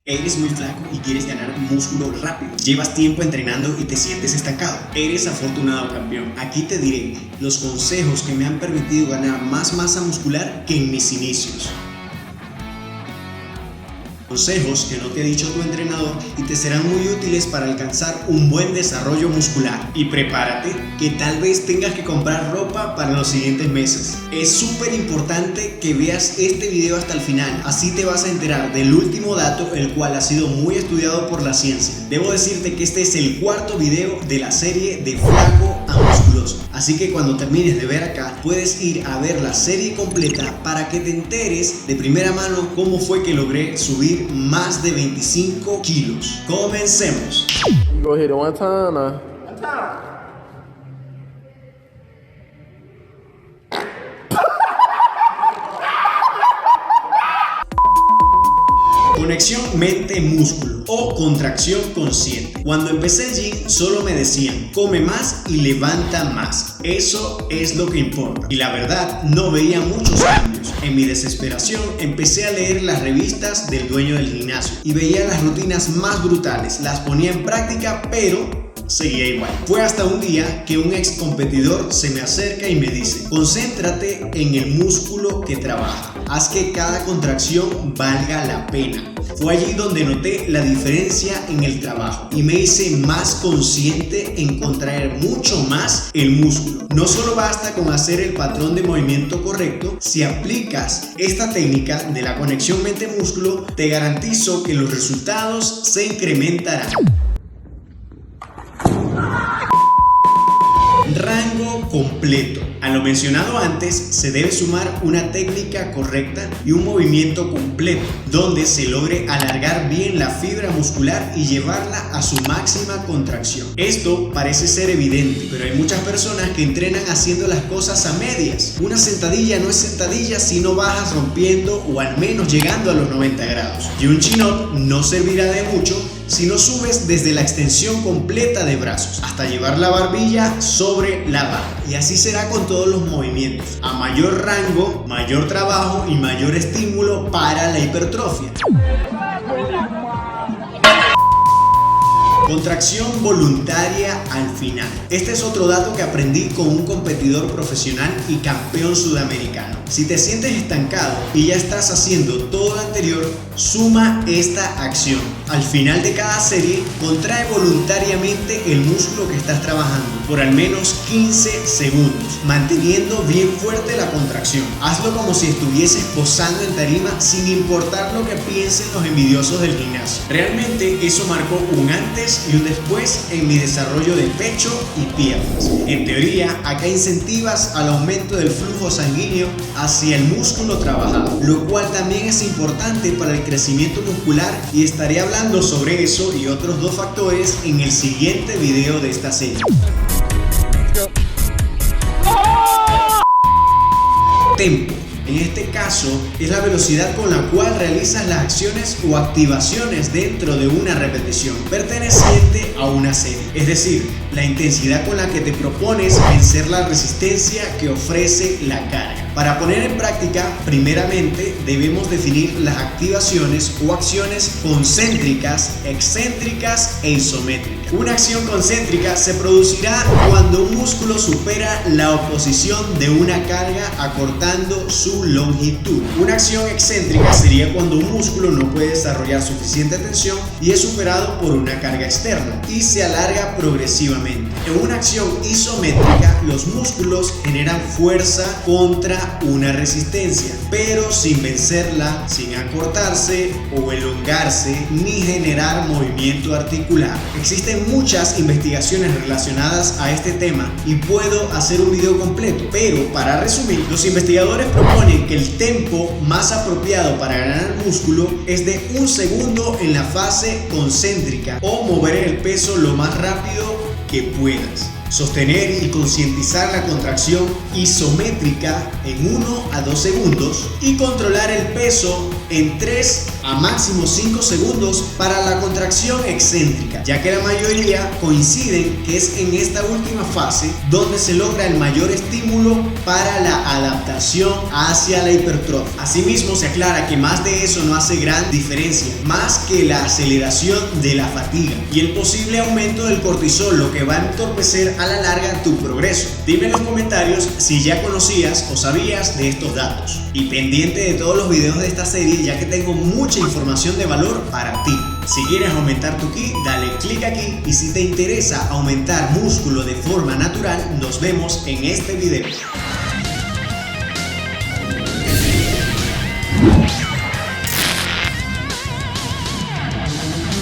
Eres muy flaco y quieres ganar músculo rápido. Llevas tiempo entrenando y te sientes estancado. Eres afortunado, campeón. Aquí te diré los consejos que me han permitido ganar más masa muscular que en mis inicios. Consejos que no te ha dicho tu entrenador y te serán muy útiles para alcanzar un buen desarrollo muscular. Y prepárate que tal vez tengas que comprar ropa para los siguientes meses. Es súper importante que veas este video hasta el final, así te vas a enterar del último dato, el cual ha sido muy estudiado por la ciencia. Debo decirte que este es el cuarto video de la serie de flaco a musculoso, así que cuando termines de ver acá puedes ir a ver la serie completa para que te enteres de primera mano cómo fue que logré subir más de 25 kilos. Comencemos. Go ahead one time now. Conexión mente-músculo o contracción consciente. Cuando empecé el gym solo me decían come más y levanta más. Eso es lo que importa. Y la verdad no veía muchos cambios. En mi desesperación empecé a leer las revistas del dueño del gimnasio y veía las rutinas más brutales. Las ponía en práctica pero seguía igual. Fue hasta un día que un ex competidor se me acerca y me dice: concéntrate en el músculo que trabaja, haz que cada contracción valga la pena. Fue allí donde noté la diferencia en el trabajo y me hice más consciente en contraer mucho más el músculo. No solo basta con hacer el patrón de movimiento correcto, si aplicas esta técnica de la conexión mente-músculo, te garantizo que los resultados se incrementarán. Rango completo. A lo mencionado antes, se debe sumar una técnica correcta y un movimiento completo, donde se logre alargar bien la fibra muscular y llevarla a su máxima contracción. Esto parece ser evidente, pero hay muchas personas que entrenan haciendo las cosas a medias. Una sentadilla no es sentadilla si no bajas rompiendo o al menos llegando a los 90 grados. Y un chin-up no servirá de mucho si no subes desde la extensión completa de brazos hasta llevar la barbilla sobre la barra. Y así será con todos los movimientos. A mayor rango, mayor trabajo y mayor estímulo para la hipertrofia. Contracción voluntaria al final. Este es otro dato que aprendí con un competidor profesional y campeón sudamericano. Si te sientes estancado y ya estás haciendo todo lo anterior, suma esta acción. Al final de cada serie, contrae voluntariamente el músculo que estás trabajando por al menos 15 segundos, manteniendo bien fuerte la contracción. Hazlo como si estuvieses posando en tarima sin importar lo que piensen los envidiosos del gimnasio. Realmente eso marcó un antes y un después en mi desarrollo de pecho y piernas. En teoría, acá incentivas al aumento del flujo sanguíneo hacia el músculo trabajado, lo cual también es importante para el crecimiento muscular, y estaré hablando sobre eso y otros dos factores en el siguiente video de esta serie. Tempo. En este caso, es la velocidad con la cual realizas las acciones o activaciones dentro de una repetición perteneciente a una serie. Es decir, la intensidad con la que te propones vencer la resistencia que ofrece la carga. Para poner en práctica, primeramente debemos definir las activaciones o acciones concéntricas, excéntricas e isométricas. Una acción concéntrica se producirá cuando un músculo supera la oposición de una carga acortando su longitud. Una acción excéntrica sería cuando un músculo no puede desarrollar suficiente tensión y es superado por una carga externa y se alarga progresivamente. En una acción isométrica, los músculos generan fuerza contra una resistencia, pero sin vencerla, sin acortarse o elongarse ni generar movimiento articular. Existen muchas investigaciones relacionadas a este tema y puedo hacer un video completo, pero para resumir, los investigadores proponen que el tempo más apropiado para ganar músculo es de 1 segundo en la fase concéntrica o mover el peso lo más rápido que puedas. Sostener y concientizar la contracción isométrica en 1 a 2 segundos y controlar el peso en 3 a máximo 5 segundos para la contracción excéntrica, ya que la mayoría coinciden que es en esta última fase donde se logra el mayor estímulo para la adaptación hacia la hipertrofia. Asimismo, se aclara que más de eso no hace gran diferencia, más que la aceleración de la fatiga y el posible aumento del cortisol, lo que va a entorpecer a la larga tu progreso. Dime en los comentarios si ya conocías o sabías de estos datos. Y pendiente de todos los videos de esta serie, ya que tengo mucha información de valor para ti. Si quieres aumentar tu ki, dale clic aquí, y si te interesa aumentar músculo de forma natural, nos vemos en este video.